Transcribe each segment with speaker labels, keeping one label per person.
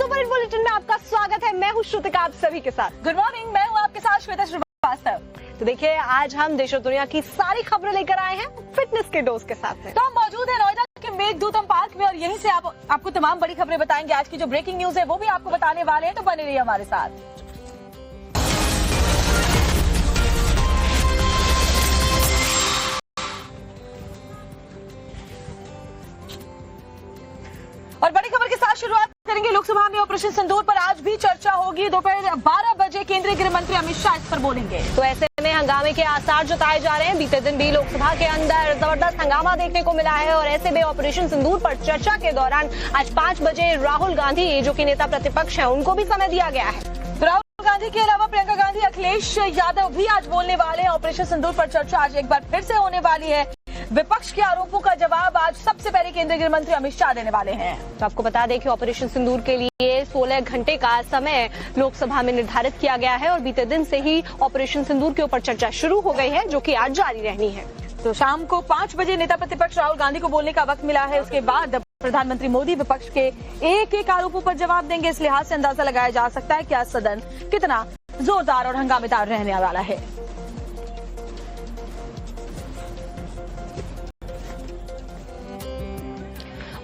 Speaker 1: Super hit bulletin में आपका स्वागत है। मैं हूँ श्रुतिका, आप सभी के साथ।
Speaker 2: गुड मॉर्निंग, मैं हूँ आपके साथ श्वेता श्रीवास्तव।
Speaker 1: तो देखिए, आज हम देश और दुनिया की सारी खबरें लेकर आए हैं फिटनेस के डोज के साथ में।
Speaker 2: तो हम मौजूद हैं नोएडा के मेघदूतम पार्क में और यहीं से आपको तमाम बड़ी खबरें बताएंगे। आज की जो ब्रेकिंग न्यूज है वो भी आपको बताने वाले हैं, तो बने रहिए हमारे साथ। और बड़ी खबर के साथ शुरुआत करेंगे। लोकसभा में ऑपरेशन सिंदूर पर आज भी चर्चा होगी। दोपहर 12 बजे केंद्रीय गृह मंत्री अमित शाह इस पर बोलेंगे।
Speaker 1: तो ऐसे में हंगामे के आसार जताए जा रहे हैं। बीते दिन भी लोकसभा के अंदर जबरदस्त हंगामा देखने को मिला है और ऐसे में ऑपरेशन सिंदूर पर चर्चा के दौरान आज 5 बजे राहुल गांधी, जो कि नेता प्रतिपक्ष है, उनको भी समय दिया गया है।
Speaker 2: तो राहुल गांधी के अलावा प्रियंका गांधी, अखिलेश यादव भी आज बोलने वाले हैं। ऑपरेशन सिंदूर पर चर्चा आज एक बार फिर से होने वाली है। विपक्ष के आरोपों का जवाब आज सबसे पहले केंद्रीय गृह मंत्री अमित शाह देने वाले हैं।
Speaker 1: तो आपको बता दें कि ऑपरेशन सिंदूर के लिए 16 घंटे का समय लोकसभा में निर्धारित किया गया है और बीते दिन से ही ऑपरेशन सिंदूर के ऊपर चर्चा शुरू हो गई है, जो कि आज जारी रहनी है।
Speaker 2: तो शाम को 5 बजे नेता प्रतिपक्ष राहुल गांधी को बोलने का वक्त मिला है। उसके बाद प्रधानमंत्री मोदी विपक्ष के एक एक आरोपों पर जवाब देंगे। इस लिहाज से अंदाजा लगाया जा सकता है कि आज सदन कितना जोरदार और हंगामेदार रहने वाला है।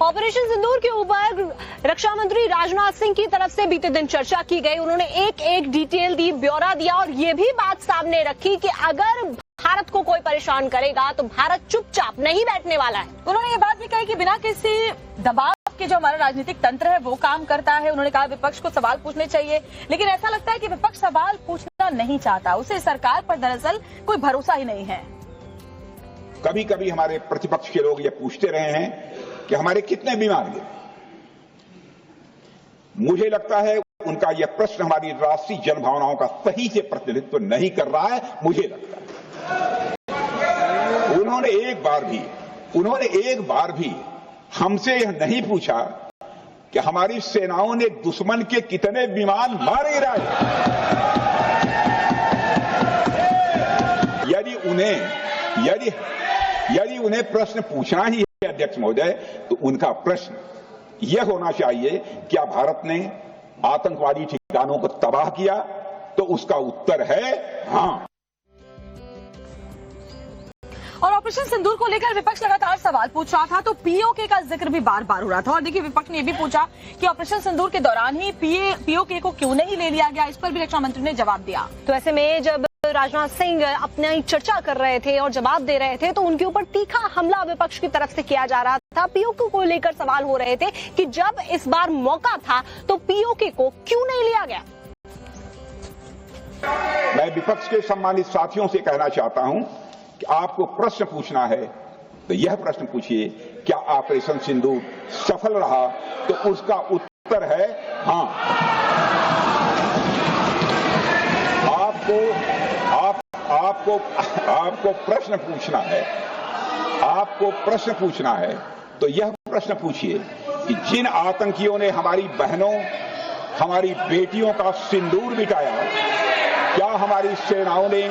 Speaker 1: ऑपरेशन सिंदूर के ऊपर रक्षा मंत्री राजनाथ सिंह की तरफ से बीते दिन चर्चा की गई। उन्होंने एक एक डिटेल दी, ब्यौरा दिया और ये भी बात सामने रखी कि अगर भारत को कोई परेशान करेगा तो भारत चुपचाप नहीं बैठने वाला है।
Speaker 2: उन्होंने ये बात भी कही कि बिना किसी दबाव के जो हमारा राजनीतिक तंत्र है वो काम करता है। उन्होंने कहा विपक्ष को सवाल पूछने चाहिए, लेकिन ऐसा लगता है कि विपक्ष सवाल पूछना नहीं चाहता। उसे सरकार पर दरअसल कोई भरोसा ही नहीं है।
Speaker 3: कभी कभी हमारे प्रतिपक्ष के लोग ये पूछते रहे हैं कि हमारे कितने बीमार गिरे। मुझे लगता है उनका यह प्रश्न हमारी राष्ट्रीय जनभावनाओं का सही से प्रतिनिधित्व नहीं कर रहा है। मुझे लगता है उन्होंने एक बार भी हमसे यह नहीं पूछा कि हमारी सेनाओं ने दुश्मन के कितने विमान मारे गिराए। यदि उन्हें प्रश्न पूछना ही है अध्यक्ष महोदय, तो उनका प्रश्न यह होना चाहिए, क्या भारत ने आतंकवादी ठिकानों को तबाह किया? तो उसका उत्तर है हाँ।
Speaker 2: और ऑपरेशन सिंदूर को लेकर विपक्ष लगातार सवाल पूछ रहा था, तो पीओके का जिक्र भी बार बार हो रहा था। और देखिए, विपक्ष ने यह भी पूछा कि ऑपरेशन सिंदूर के दौरान ही पीओके को क्यों नहीं ले लिया गया। इस पर भी रक्षा मंत्री ने जवाब दिया।
Speaker 1: तो ऐसे में जब राजनाथ सिंह अपनी चर्चा कर रहे थे और जवाब दे रहे थे, तो उनके ऊपर तीखा हमला विपक्ष की तरफ से किया जा रहा था। पीओके को लेकर सवाल हो रहे थे कि जब इस बार मौका था तो पीओके को क्यों नहीं लिया गया।
Speaker 3: मैं विपक्ष के सम्मानित साथियों से कहना चाहता हूं कि आपको प्रश्न पूछना है तो यह प्रश्न पूछिए, क्या ऑपरेशन सिंदूर सफल रहा? तो उसका उत्तर है हाँ। आपको प्रश्न पूछना है तो यह प्रश्न पूछिए कि जिन आतंकियों ने हमारी बहनों, हमारी बेटियों का सिंदूर मिटाया, क्या हमारी सेनाओं ने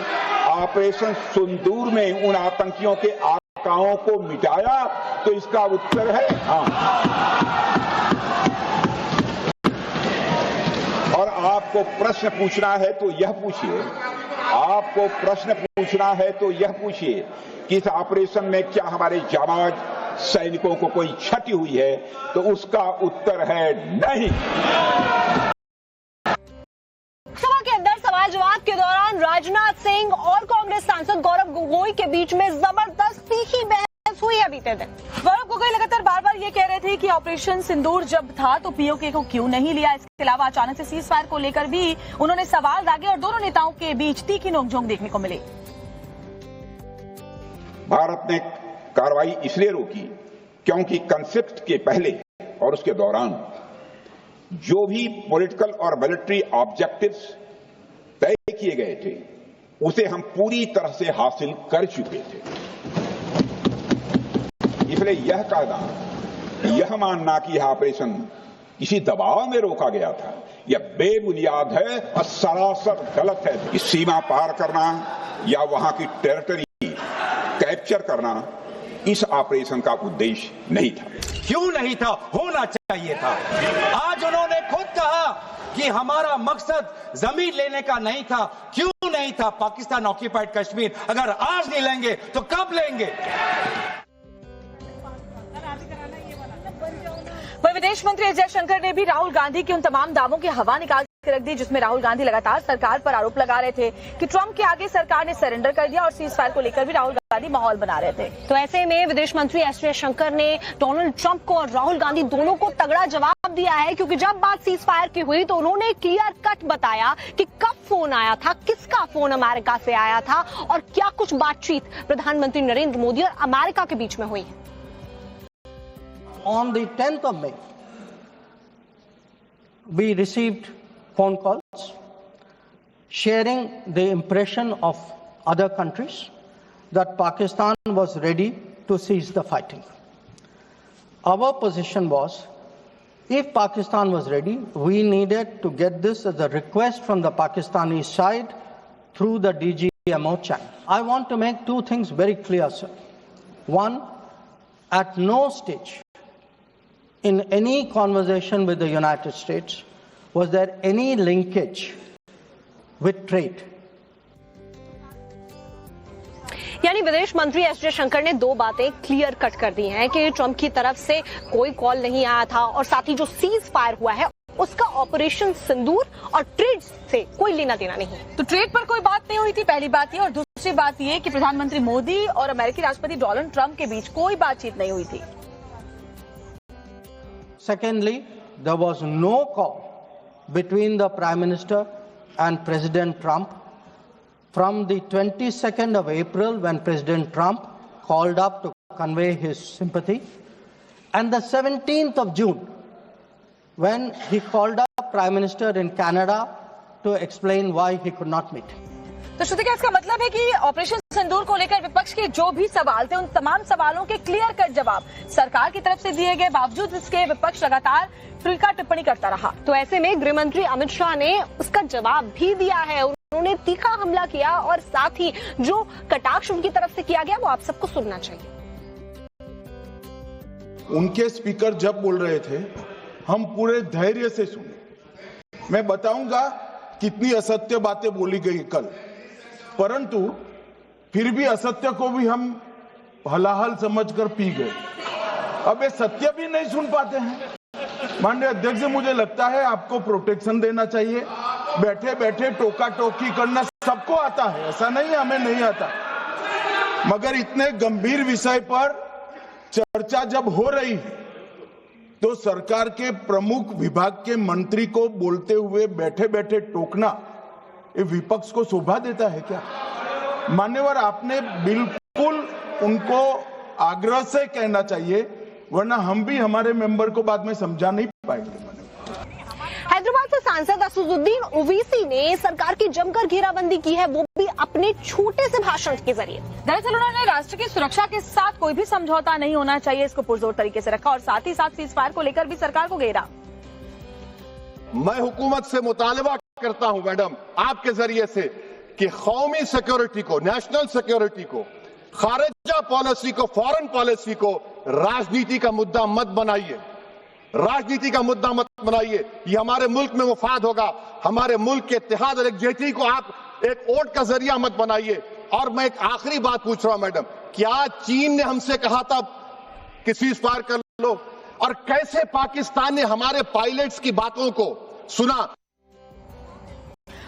Speaker 3: ऑपरेशन सिंदूर में उन आतंकियों के आकाओं को मिटाया? तो इसका उत्तर है हाँ। और आपको प्रश्न पूछना है तो यह पूछिए कि इस ऑपरेशन में क्या हमारे जाबाज सैनिकों को कोई क्षति हुई है? तो उसका उत्तर है नहीं।
Speaker 1: सभा के अंदर सवाल जवाब के दौरान राजनाथ सिंह और कांग्रेस सांसद गौरव गोगोई के बीच में जबरदस्त तीखी बहस हुई है बीते दिन।
Speaker 2: गौरव गोगोई लगातार बार बार ये कह रहे थे कि ऑपरेशन सिंदूर जब था तो पीओके को क्यों नहीं लिया। इसके अलावा अचानक से सीज फायर को लेकर भी उन्होंने सवाल दागे और दोनों नेताओं के बीच तीखी नोकझोंक देखने को मिली।
Speaker 3: भारत ने कार्रवाई इसलिए रोकी क्योंकि कॉन्फ्लिक्ट के पहले और उसके दौरान जो भी पॉलिटिकल और मिलिट्री ऑब्जेक्टिव्स तय किए गए थे उसे हम पूरी तरह से हासिल कर चुके थे। इसलिए यह कहना, यह मानना कि यह ऑपरेशन किसी दबाव में रोका गया था, यह बेबुनियाद है और सरासर गलत है। इस सीमा पार करना या वहां की टेरिटरी कैप्चर करना इस ऑपरेशन का उद्देश्य नहीं था।
Speaker 4: क्यों नहीं था? होना चाहिए था। आज उन्होंने खुद कहा कि हमारा मकसद जमीन लेने का नहीं था। क्यों नहीं था? पाकिस्तान ऑक्यूपाइड कश्मीर अगर आज नहीं लेंगे तो कब लेंगे?
Speaker 2: वहीं विदेश मंत्री एस जयशंकर ने भी राहुल गांधी के उन तमाम दावों की हवा निकाल के रख दी जिसमें राहुल गांधी लगातार सरकार पर आरोप लगा रहे थे कि ट्रंप के आगे सरकार ने सरेंडर कर दिया और सीज फायर को लेकर भी राहुल गांधी माहौल बना रहे थे।
Speaker 1: तो ऐसे में विदेश मंत्री एस जयशंकर ने डोनाल्ड ट्रंप को और राहुल गांधी दोनों को तगड़ा जवाब दिया है, क्योंकि जब बात सीज फायर की हुई तो उन्होंने क्लियर कट बताया कि कब फोन आया था, किसका फोन अमेरिका से आया था और क्या कुछ बातचीत प्रधानमंत्री नरेंद्र मोदी और अमेरिका के बीच में हुई।
Speaker 5: On the 10th of May, we received phone calls sharing the impression of other countries that Pakistan was ready to cease the fighting. Our position was, if Pakistan was ready, we needed to get this as a request from the Pakistani side through the DGMO channel. I want to make two things very clear, sir. One, at no stage in any conversation with the United States was there any linkage with trade.
Speaker 1: यानी विदेश मंत्री S Jaishankar ने दो बातें clear cut कर दी हैं कि Trump की तरफ से कोई कॉल नहीं आया था और साथ ही जो सीज फायर हुआ है उसका ऑपरेशन सिंदूर और ट्रेड से कोई लेना देना नहीं।
Speaker 2: तो ट्रेड पर कोई बात नहीं हुई थी, पहली बात ये, और दूसरी बात ये कि प्रधानमंत्री मोदी और अमेरिकी राष्ट्रपति डोनाल्ड ट्रंप के बीच कोई बातचीत नहीं हुई थी।
Speaker 5: Secondly, there was no call between the Prime Minister and President Trump from the 22nd of April when President Trump called up to convey his sympathy and the 17th of June when he called up Prime Minister in Canada to explain why he could not meet.
Speaker 2: तो श्रुतिका, इसका मतलब है कि operation सिंदूर को लेकर विपक्ष के जो भी सवाल थे उन तमाम सवालों के क्लियर कट जवाब सरकार की तरफ से दिए गए, बावजूद इसके विपक्ष लगातार टीका टिप्पणी करता रहा।
Speaker 1: तो ऐसे में गृह मंत्री अमित शाह ने उसका जवाब भी दिया है। उन्होंने तीखा हमला किया और साथ ही जो कटाक्ष उनकी तरफ से किया गया वो आप सबको सुनना चाहिए।
Speaker 6: उनके स्पीकर जब बोल रहे थे हम पूरे धैर्य से सुने। मैं बताऊंगा कितनी असत्य बातें बोली गई कल, परंतु फिर भी असत्य को भी हम हलाहल समझकर पी गए। अब ये सत्य भी नहीं सुन पाते हैं। माननीय अध्यक्ष, मुझे लगता है आपको प्रोटेक्शन देना चाहिए। बैठे बैठे टोका टोकी करना सबको आता है, ऐसा नहीं हमें नहीं आता, मगर इतने गंभीर विषय पर चर्चा जब हो रही है तो सरकार के प्रमुख विभाग के मंत्री को बोलते हुए बैठे बैठे टोकना ये विपक्ष को शोभा देता है क्या? मान्यवर, आपने बिल्कुल उनको आग्रह से कहना चाहिए, वरना हम भी हमारे मेंबर को बाद में समझा नहीं पाएंगे।
Speaker 1: हैदराबाद से सांसद असदुद्दीन ओवैसी ने सरकार की जमकर घेराबंदी की है, वो भी अपने छोटे से भाषण के जरिए।
Speaker 2: दरअसल उन्होंने राष्ट्र की सुरक्षा के साथ कोई भी समझौता नहीं होना चाहिए, इसको पुरजोर तरीके से रखा और साथ ही साथ सीज फायर को लेकर भी सरकार को घेरा।
Speaker 7: मैं हुकूमत से मुतालबा करता हूं मैडम आपके जरिए से कि कौमी सिक्योरिटी को, नेशनल सिक्योरिटी को, खारिजा पॉलिसी को, फॉरेन पॉलिसी को राजनीति का मुद्दा मत बनाइए। राजनीति का मुद्दा मत बनाइए। ये हमारे मुल्क में मुफाद होगा, हमारे मुल्क के इत्तेहाद और एकजुटती को आप एक वोट का जरिया मत बनाइए। और मैं एक आखिरी बात पूछ रहा हूं मैडम, क्या चीन ने हमसे कहा था कि सीज फायर कर लो? और कैसे पाकिस्तान ने हमारे पायलट्स की बातों को सुना?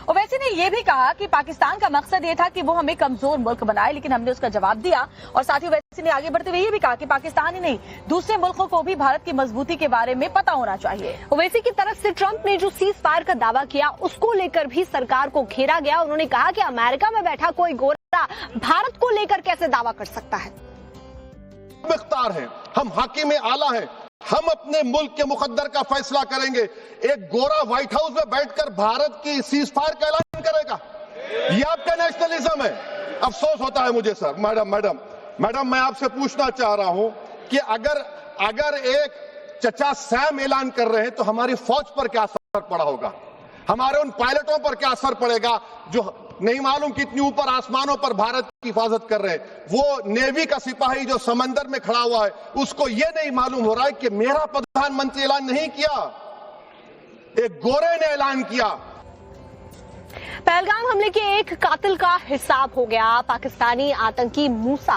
Speaker 2: ओवैसी ने यह भी कहा कि पाकिस्तान का मकसद ये था कि वो हमें कमजोर मुल्क बनाए, लेकिन हमने उसका जवाब दिया। और साथ ही ओवैसी ने आगे बढ़ते हुए ये भी कहा कि पाकिस्तान ही नहीं, दूसरे मुल्कों को भी भारत की मजबूती के बारे में पता होना चाहिए।
Speaker 1: ओवैसी की तरफ से ट्रंप ने जो सीज फायर का दावा किया उसको लेकर भी सरकार को घेरा गया। उन्होंने कहा कि अमेरिका में बैठा कोई गोरा भारत को लेकर कैसे दावा कर सकता है।
Speaker 7: इख्तियार है, हम हाकिम आला हैं, हम अपने मुल्क के मुकद्दर का फैसला करेंगे। एक गोरा व्हाइट हाउस में बैठकर भारत की सीज फायर का ऐलान करेगा, यह आपका नेशनलिज्म है। अफसोस होता है मुझे सर। मैडम मैं आपसे पूछना चाह रहा हूं कि अगर एक चचा सैम ऐलान कर रहे हैं तो हमारी फौज पर क्या असर पड़ा होगा, हमारे उन पायलटों पर क्या असर पड़ेगा जो नहीं मालूम कितनी ऊपर आसमानों पर भारत की हिफाजत कर रहे हैं। वो नेवी का सिपाही जो समंदर में खड़ा हुआ है, उसको यह नहीं मालूम हो रहा है कि मेरा प्रधानमंत्री ऐलान नहीं किया, एक गोरे ने ऐलान किया।
Speaker 1: पहलगाम हमले के एक कातिल का हिसाब हो गया। पाकिस्तानी आतंकी मूसा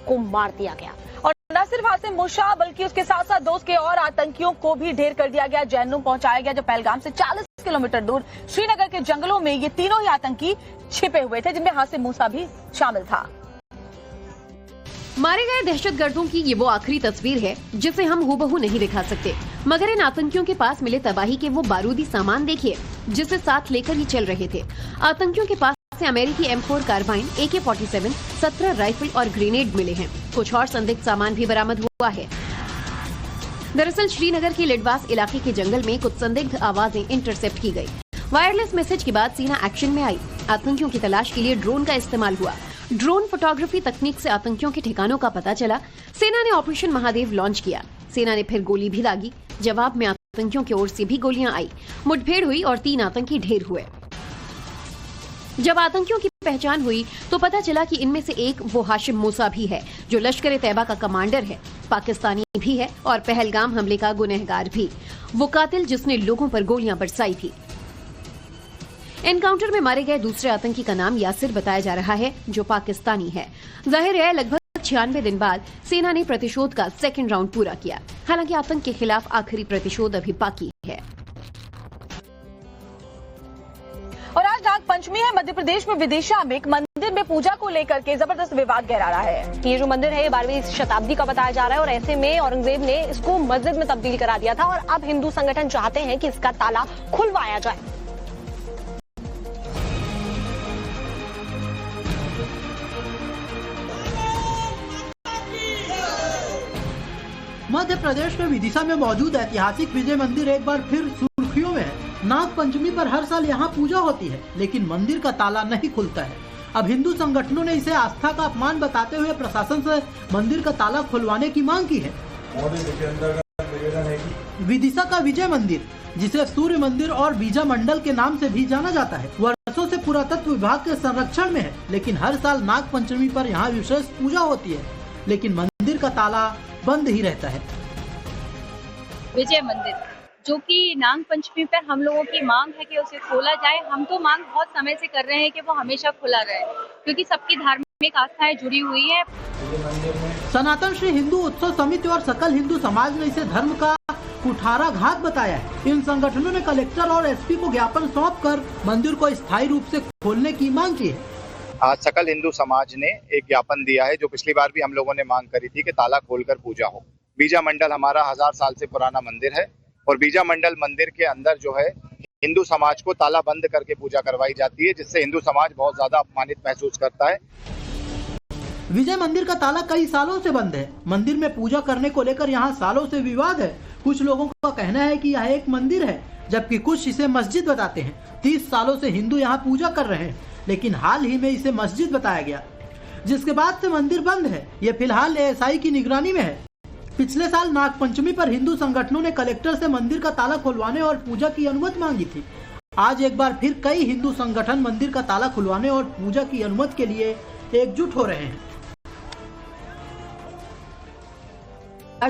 Speaker 1: को मार दिया गया
Speaker 2: और न सिर्फ आसिम मूसा बल्कि उसके साथ साथ दोस्त के और आतंकियों को भी ढेर कर दिया गया, जहन्नुम पहुंचाया गया। जब पहलगाम से 40 किलोमीटर दूर श्रीनगर के जंगलों में ये तीनों ही आतंकी छिपे हुए थे, जिनमें आसिम मूसा भी शामिल था।
Speaker 8: मारे गए दहशतगर्दों की ये वो आखिरी तस्वीर है जिसे हम हूबहू नहीं दिखा सकते, मगर इन आतंकियों के पास मिले तबाही के वो बारूदी सामान देखिए जिसे साथ लेकर ही चल रहे थे। आतंकियों के पास से अमेरिकी M4 कार्बाइन, AK-47, 17 राइफल और ग्रेनेड मिले हैं। कुछ और संदिग्ध सामान भी बरामद हुआ है। दरअसल श्रीनगर के लिडवास इलाके के जंगल में कुछ संदिग्ध आवाजें इंटरसेप्ट की गई। वायरलेस मैसेज के बाद सेना एक्शन में आई। आतंकियों की तलाश के लिए ड्रोन का इस्तेमाल हुआ। ड्रोन फोटोग्राफी तकनीक से आतंकियों के ठिकानों का पता चला। सेना ने ऑपरेशन महादेव लॉन्च किया। सेना ने फिर गोली भी दागी। जवाब में आतंकियों की ओर से भी गोलियां आई। मुठभेड़ हुई और 3 आतंकी ढेर हुए। जब आतंकियों की पहचान हुई तो पता चला कि इनमें से एक वो हाशिम मूसा भी है जो लश्कर-ए-तैयबा का कमांडर है, पाकिस्तानी भी है और पहलगाम हमले का गुनहगार भी, वो कातिल जिसने लोगों पर गोलियां बरसाई थी। एनकाउंटर में मारे गए दूसरे आतंकी का नाम यासिर बताया जा रहा है, जो पाकिस्तानी है। जाहिर है लगभग 96 दिन बाद सेना ने प्रतिशोध का सेकंड राउंड पूरा किया। हालांकि आतंक के खिलाफ आखिरी प्रतिशोध अभी बाकी है।
Speaker 2: और आज नाग पंचमी है। मध्य प्रदेश में विदिशा में एक मंदिर में पूजा को लेकर के जबरदस्त विवाद गहरा रहा है।
Speaker 1: ये जो मंदिर है ये 12वीं शताब्दी का बताया जा रहा है और ऐसे में औरंगजेब ने इसको मस्जिद में तब्दील करा दिया था और अब हिंदू संगठन चाहते हैं कि इसका ताला खुलवाया जाए।
Speaker 5: मध्य प्रदेश में विदिशा में मौजूद ऐतिहासिक विजय मंदिर एक बार फिर सुर्खियों में है। नाग पंचमी पर हर साल यहाँ पूजा होती है, लेकिन मंदिर का ताला नहीं खुलता है। अब हिंदू संगठनों ने इसे आस्था का अपमान बताते हुए प्रशासन से मंदिर का ताला खुलवाने की मांग की है। विदिशा का विजय मंदिर, जिसे सूर्य मंदिर और बीजा मंडल के नाम से भी जाना जाता है, वर्षों से पुरातत्व विभाग के संरक्षण में है, लेकिन हर साल नाग पंचमी पर यहाँ विशेष पूजा होती है, लेकिन मंदिर का ताला बंद ही रहता है।
Speaker 9: विजय मंदिर जो कि नाग पंचमी पर हम लोगों की मांग है कि उसे खोला जाए। हम तो मांग बहुत समय से कर रहे हैं कि वो हमेशा खुला रहे, क्योंकि सबकी धार्मिक आस्थाएं जुड़ी हुई है।
Speaker 5: सनातन श्री हिंदू उत्सव समिति और सकल हिंदू समाज ने इसे धर्म का कुठाराघात बताया है। इन संगठनों ने कलेक्टर और SP को ज्ञापन सौंपकर मंदिर को स्थायी रूप से खोलने की मांग की है।
Speaker 10: आज सकल हिंदू समाज ने एक ज्ञापन दिया है, जो पिछली बार भी हम लोगों ने मांग करी थी कि ताला खोलकर पूजा हो। बीजा मंडल हमारा 1000 साल से पुराना मंदिर है और बीजा मंडल मंदिर के अंदर जो है हिंदू समाज को ताला बंद करके पूजा करवाई जाती है, जिससे हिंदू समाज बहुत ज्यादा अपमानित महसूस करता है।
Speaker 5: विजय मंदिर का ताला कई सालों से बंद है। मंदिर में पूजा करने को लेकर यहाँ सालों से विवाद है। कुछ लोगों का कहना है कि यह एक मंदिर है, जबकि कुछ इसे मस्जिद बताते हैं। 30 सालों से हिंदू यहाँ पूजा कर रहे हैं, लेकिन हाल ही में इसे मस्जिद बताया गया, जिसके बाद से मंदिर बंद है। ये फिलहाल ASI की निगरानी में है। पिछले साल नाग पंचमी पर हिंदू संगठनों ने कलेक्टर से मंदिर का ताला खुलवाने और पूजा की अनुमति मांगी थी। आज एक बार फिर कई हिंदू संगठन मंदिर का ताला खुलवाने और पूजा की अनुमति के लिए एकजुट हो रहे हैं।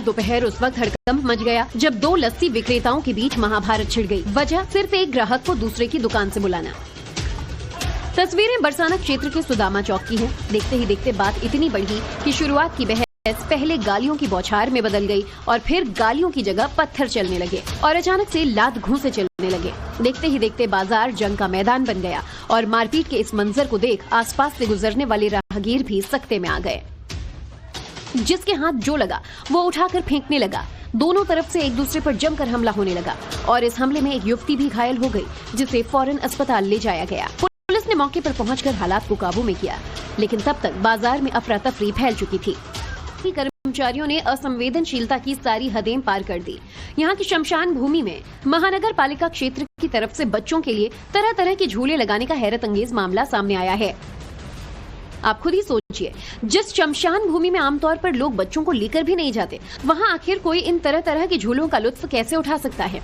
Speaker 8: दोपहर उस वक्त हड़कंप मच गया जब 2 लस्सी विक्रेताओं के बीच महाभारत छिड़ गई। वजह सिर्फ एक ग्राहक को दूसरे की दुकान से बुलाना। तस्वीरें बरसाना क्षेत्र के सुदामा चौक की हैं। देखते ही देखते बात इतनी बढ़ी कि शुरुआत की बहस पहले गालियों की बौछार में बदल गई और फिर गालियों की जगह पत्थर चलने लगे और अचानक से लात घूंसे चलने लगे। देखते ही देखते बाजार जंग का मैदान बन गया और मारपीट के इस मंजर को देख आसपास से गुजरने वाले राहगीर भी सकते में आ गए। जिसके हाथ जो लगा वो उठाकर फेंकने लगा। दोनों तरफ से एक दूसरे पर जमकर हमला होने लगा और इस हमले में एक युवती भी घायल हो गई, जिसे फौरन अस्पताल ले जाया गया। पुलिस ने मौके पर पहुंचकर हालात को काबू में किया, लेकिन तब तक बाजार में अफरा तफरी फैल चुकी थी। कर्मचारियों ने असंवेदनशीलता की सारी हदें पार कर दी। यहाँ की शमशान भूमि में महानगर पालिका क्षेत्र की तरफ से बच्चों के लिए तरह तरह के झूले लगाने का हैरत अंगेज मामला सामने आया है। आप खुद ही सोचिए, जिस शमशान भूमि में आमतौर पर लोग बच्चों को लेकर भी नहीं जाते, वहाँ आखिर कोई इन तरह तरह के झूलों का लुत्फ कैसे उठा सकता है।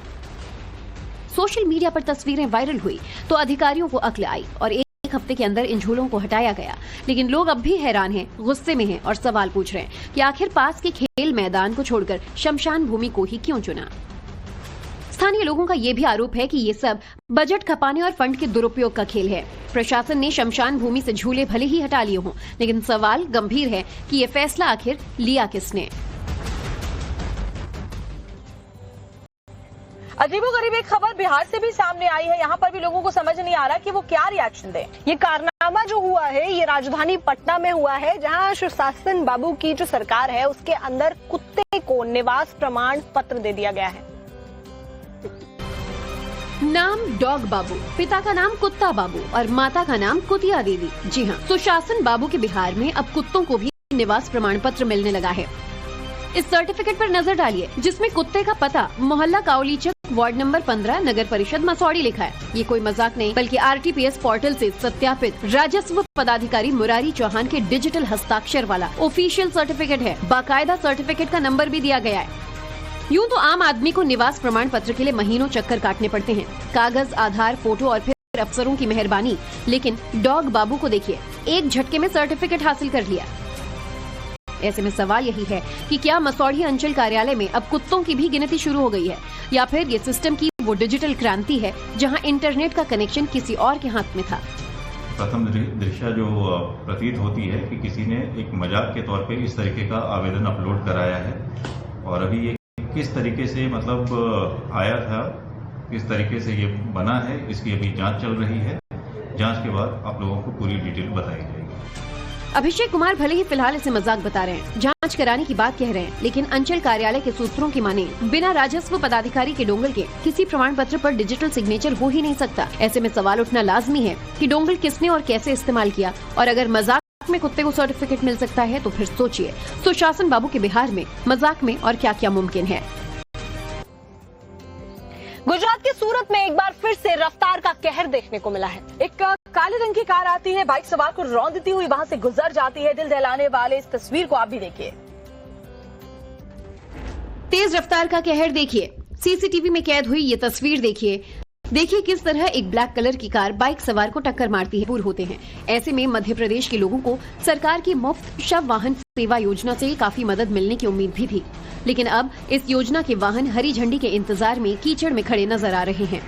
Speaker 8: सोशल मीडिया पर तस्वीरें वायरल हुई तो अधिकारियों को अक्ल आई और एक हफ्ते के अंदर इन झूलों को हटाया गया। लेकिन लोग अब भी हैरान हैं, गुस्से में हैं और सवाल पूछ रहे हैं कि आखिर पास के खेल मैदान को छोड़कर शमशान भूमि को ही क्यों चुना। स्थानीय लोगों का ये भी आरोप है कि ये सब बजट खपाने और फंड के दुरुपयोग का खेल है। प्रशासन ने शमशान भूमि से झूले भले ही हटा लिए हों, लेकिन सवाल गंभीर है कि ये फैसला आखिर लिया किसने।
Speaker 2: अजीबोगरीब एक खबर बिहार से भी सामने आई है। यहाँ पर भी लोगों को समझ नहीं आ रहा कि वो क्या रिएक्शन दें।
Speaker 1: ये कारनामा जो हुआ है ये राजधानी पटना में हुआ है, जहां सुशासन बाबू की जो सरकार है उसके अंदर कुत्ते को निवास प्रमाण पत्र दे दिया गया है।
Speaker 8: नाम डॉग बाबू, पिता का नाम कुत्ता बाबू और माता का नाम कुतिया देवी। जी हाँ, सुशासन बाबू के बिहार में अब कुत्तों को भी निवास प्रमाण पत्र मिलने लगा है। इस सर्टिफिकेट पर नजर डालिए, जिसमें कुत्ते का पता मोहल्ला काउलीचक, वार्ड नंबर 15, नगर परिषद मसौड़ी लिखा है। ये कोई मजाक नहीं, बल्कि आरटीपीएस पोर्टल से सत्यापित राजस्व पदाधिकारी मुरारी चौहान के डिजिटल हस्ताक्षर वाला ऑफिशियल सर्टिफिकेट है। बाकायदा सर्टिफिकेट का नंबर भी दिया गया है। यूं तो आम आदमी को निवास प्रमाण पत्र के लिए महीनों चक्कर काटने पड़ते हैं, कागज, आधार, फोटो और फिर अफसरों की मेहरबानी। लेकिन डॉग बाबू को देखिए, एक झटके में सर्टिफिकेट हासिल कर लिया। ऐसे में सवाल यही है कि क्या मसौढ़ी अंचल कार्यालय में अब कुत्तों की भी गिनती शुरू हो गई है, या फिर ये सिस्टम की वो डिजिटल क्रांति है जहां इंटरनेट का कनेक्शन किसी और के हाथ में था।
Speaker 11: प्रथम दृष्टया जो प्रतीत होती है कि किसी ने एक मजाक के तौर पे इस तरीके का आवेदन अपलोड कराया है, और अभी ये किस तरीके से मतलब आया था, किस तरीके से ये बना है, इसकी अभी जांच चल रही है। जांच के बाद आप लोगों को पूरी डिटेल बताई जाएगी।
Speaker 8: अभिषेक कुमार भले ही फिलहाल इसे मजाक बता रहे हैं, जांच कराने की बात कह रहे हैं, लेकिन अंचल कार्यालय के सूत्रों की माने बिना राजस्व पदाधिकारी के डोंगल के किसी प्रमाण पत्र पर डिजिटल सिग्नेचर हो ही नहीं सकता। ऐसे में सवाल उठना लाजमी है कि डोंगल किसने और कैसे इस्तेमाल किया, और अगर मजाक में कुत्ते को सर्टिफिकेट मिल सकता है तो फिर सोचिए सुशासन बाबू के बिहार में मजाक में और क्या क्या मुमकिन है।
Speaker 1: गुजरात के सूरत में एक बार फिर से रफ्तार का कहर देखने को मिला है।
Speaker 2: एक काले रंग की कार आती है, बाइक सवार को रौंदती हुई वहां से गुजर जाती है। दिल दहलाने वाले इस तस्वीर को आप भी देखिए।
Speaker 8: तेज रफ्तार का कहर देखिए, सीसीटीवी में कैद हुई ये तस्वीर देखिए। देखिए किस तरह एक ब्लैक कलर की कार बाइक सवार को टक्कर मारती है। होते हैं। ऐसे में मध्य प्रदेश के लोगों को सरकार की मुफ्त शव वाहन सेवा योजना से काफी मदद मिलने की उम्मीद भी थी, लेकिन अब इस योजना के वाहन हरी झंडी के इंतजार में कीचड़ में खड़े नजर आ रहे हैं।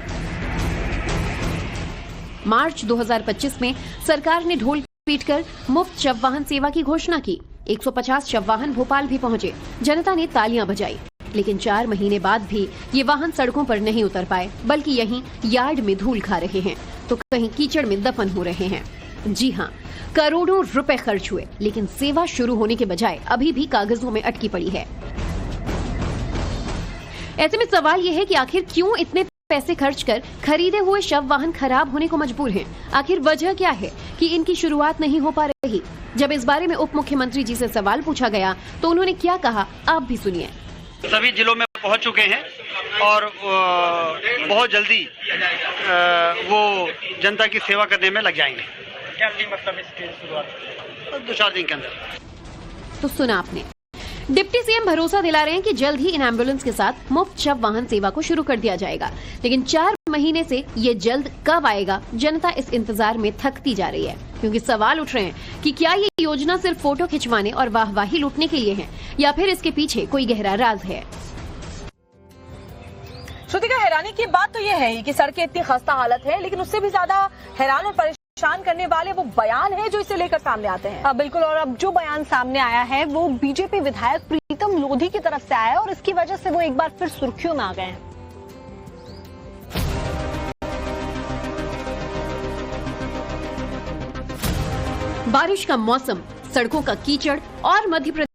Speaker 8: मार्च 2025 में सरकार ने ढोल पीटकर मुफ्त शव वाहन सेवा की घोषणा की। 150 शव वाहन भोपाल भी पहुंचे, जनता ने तालियां बजाई, लेकिन 4 महीने बाद भी ये वाहन सड़कों पर नहीं उतर पाए, बल्कि यहीं यार्ड में धूल खा रहे हैं तो कहीं कीचड़ में दफन हो रहे हैं। जी हाँ, करोड़ों रुपए खर्च हुए, लेकिन सेवा शुरू होने के बजाय अभी भी कागजों में अटकी पड़ी है। ऐसे में सवाल यह है कि आखिर क्यों इतने पैसे खर्च कर खरीदे हुए शव वाहन खराब होने को मजबूर हैं? आखिर वजह क्या है कि इनकी शुरुआत नहीं हो पा रही? जब इस बारे में उप मुख्यमंत्री जी से सवाल पूछा गया तो उन्होंने क्या कहा, आप भी सुनिए।
Speaker 12: सभी जिलों में पहुंच चुके हैं और बहुत जल्दी वो जनता की सेवा करने में लग जाएंगे। क्या मतलब इसकी शुरुआत 2-4 दिन के अंदर।
Speaker 8: तो सुना आपने, डिप्टी सीएम भरोसा दिला रहे हैं कि जल्द ही इन एम्बुलेंस के साथ मुफ्त शव वाहन सेवा को शुरू कर दिया जाएगा, लेकिन 4 महीने से ये जल्द कब आएगा, जनता इस इंतजार में थकती जा रही है, क्योंकि सवाल उठ रहे हैं कि क्या ये योजना सिर्फ फोटो खिंचवाने और वाहवाही लूटने के लिए है, या फिर इसके पीछे कोई गहरा राज है।
Speaker 2: श्रुतिका, हैरानी की बात तो ये है ही कि सड़कें इतनी खस्ता हालत है, लेकिन उससे भी ज्यादा हैरान और परेशान करने वाले वो बयान है जो इसे लेकर सामने आते हैं।
Speaker 1: बिल्कुल, और अब जो बयान सामने आया है वो बीजेपी विधायक प्रीतम लोधी की तरफ से आया है और इसकी वजह से वो एक बार फिर सुर्खियों में आ गए हैं।
Speaker 8: बारिश का मौसम, सड़कों का कीचड़ और मध्य